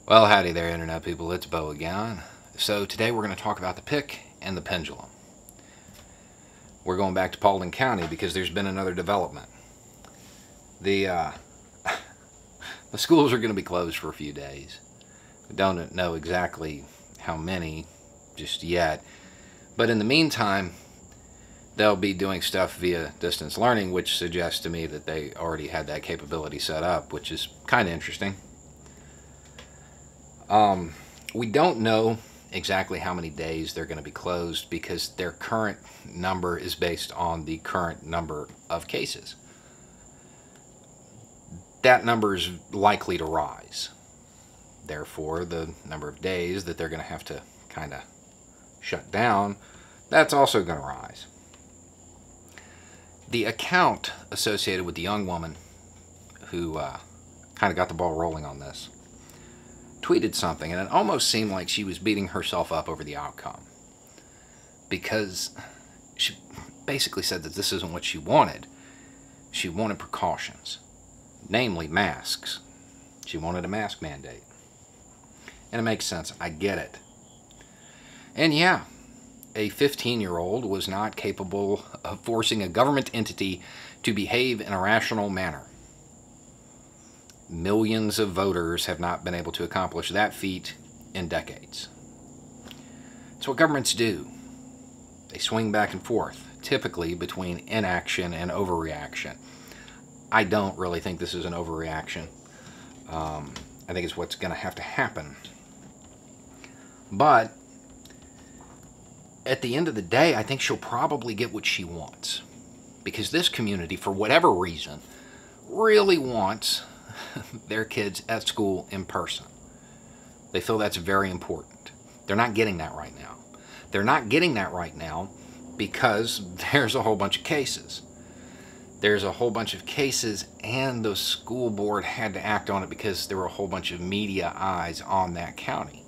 Well, howdy there, Internet people. It's Bo again. So today we're going to talk about the pick and the pendulum. We're going back to Paulding County because there's been another development. The the schools are going to be closed for a few days. We don't know exactly how many just yet, but in the meantime, they'll be doing stuff via distance learning, which suggests to me that they already had that capability set up, which is kind of interesting. We don't know exactly how many days they're going to be closed because their current number is based on the current number of cases. That number is likely to rise. Therefore, the number of days that they're going to have to kind of shut down, that's also going to rise. The account associated with the young woman who kind of got the ball rolling on this tweeted something, and it almost seemed like she was beating herself up over the outcome because she basically said that this isn't what she wanted. She wanted precautions, namely masks. She wanted a mask mandate. And it makes sense. I get it. And yeah, a 15-year-old was not capable of forcing a government entity to behave in a rational manner. Millions of voters have not been able to accomplish that feat in decades. It's what governments do. They swing back and forth, typically between inaction and overreaction. I don't really think this is an overreaction. I think it's what's going to have to happen. But at the end of the day, I think she'll probably get what she wants. Because this community, for whatever reason, really wants their kids at school in person. They feel that's very important. They're not getting that right now. They're not getting that right now because there's a whole bunch of cases. There's a whole bunch of cases, and the school board had to act on it because there were a whole bunch of media eyes on that county.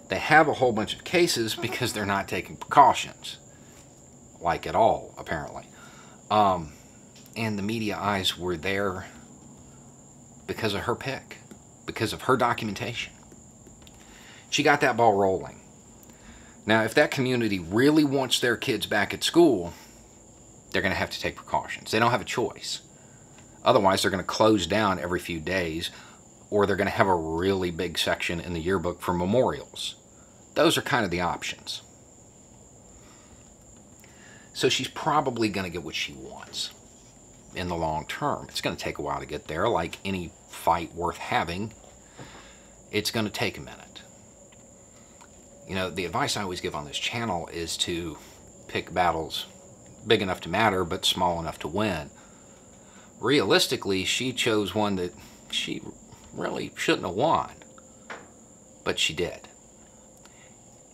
They have a whole bunch of cases because they're not taking precautions. Like at all, apparently. And the media eyes were there because of her pick, because of her documentation. She got that ball rolling. Now, if that community really wants their kids back at school, they're going to have to take precautions. They don't have a choice. Otherwise, they're going to close down every few days, or they're going to have a really big section in the yearbook for memorials. Those are kind of the options. So she's probably going to get what she wants in the long term. It's going to take a while to get there. Like any fight worth having, it's going to take a minute. You know, the advice I always give on this channel is to pick battles big enough to matter but small enough to win. Realistically, she chose one that she really shouldn't have won, but she did.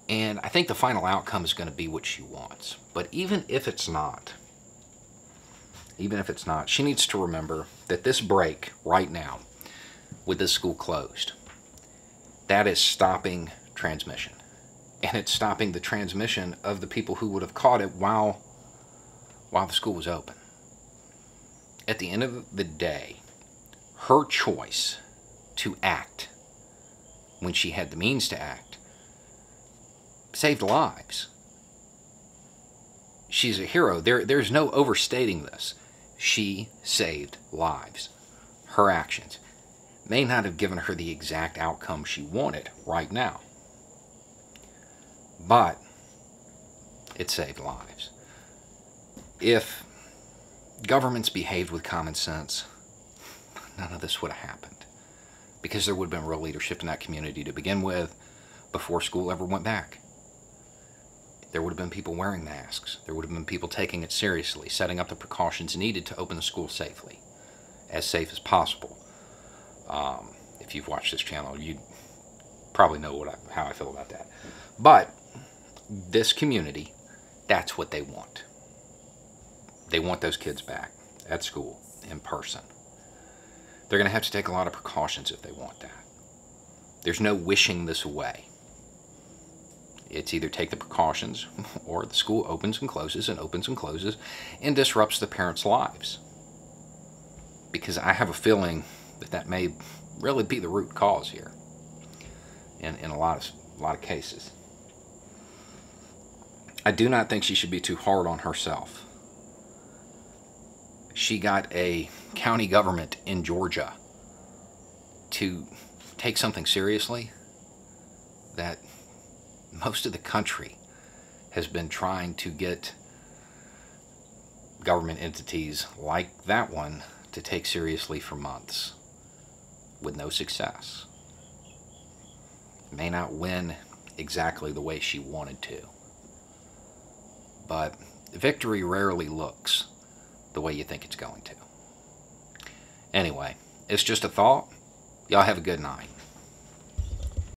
And I think the final outcome is going to be what she wants. But even if it's not, she needs to remember that this break right now, with this school closed, that is stopping transmission. And it's stopping the transmission of the people who would have caught it while the school was open. At the end of the day, her choice to act when she had the means to act saved lives. She's a hero. There's no overstating this. She saved lives. Her actions may not have given her the exact outcome she wanted right now, but it saved lives. If governments behaved with common sense, none of this would have happened, because there would have been real leadership in that community to begin with before school ever went back. There would have been people wearing masks. There would have been people taking it seriously, setting up the precautions needed to open the school safely, as safe as possible. If you've watched this channel, you probably know how I feel about that. But this community, that's what they want. They want those kids back at school in person. They're going to have to take a lot of precautions if they want that. There's no wishing this away. It's either take the precautions or the school opens and closes and disrupts the parents' lives. Because I have a feeling that may really be the root cause here. in a lot of cases. I do not think she should be too hard on herself. She got a county government in Georgia to take something seriously that most of the country has been trying to get government entities like that one to take seriously for months, with no success. May not win exactly the way she wanted to, but victory rarely looks the way you think it's going to. Anyway, it's just a thought. Y'all have a good night.